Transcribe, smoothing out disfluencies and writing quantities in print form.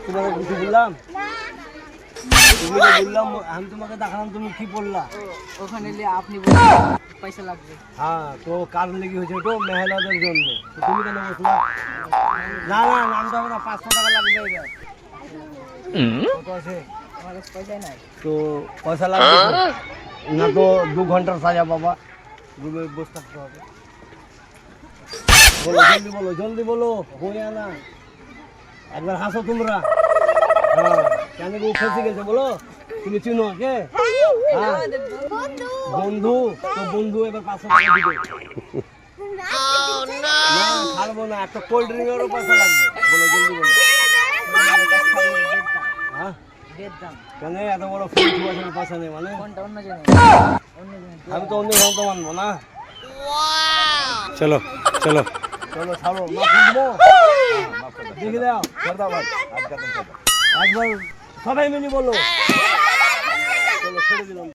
তোমাকে কিছু বললাম, আমি তোমাকে দেখালাম, তুমি কি বললা? ওখানে আপনি পয়সা লাগবে। হ্যাঁ, তো কারণ লেগে হয়েছে তো মেহলাদের জন্য। তুমি কেন বসলা? না না, নামতে হবে না, 500 টাকা লাগবে। কত আছে? আমার কাছে পয়সাই নাই। তো পয়সা লাগবে না তো 2 ঘন্টার সাজা বাবা, রুমে বসে থাকতে হবে। বলো জলদি, বলো জলদি, বলো বইয়া না। একবার হাসো তোমরা। হ্যাঁ, কেন কি ফেসে গেছে বলো? তুমি চিনো কে? হ্যাঁ, বন্ধু। তো বন্ধু এবার 500 টাকা দিবে। না ছাড়বো না, একটা কোল্ড ড্রিঙ্কেরও পয়সা লাগবে। বলো জলদি, বলো। হ্যাঁ, কেন এত বড় ফোন পয়সা নেই মানে? আমি তো অন্য ঘন্টা মানবো না। চলো চলো চলো, ছাড়ো, মাফ করবো। দেখে দাও, একবার সবাই মিলে বলো। চলো ছেড়ে দিলাম।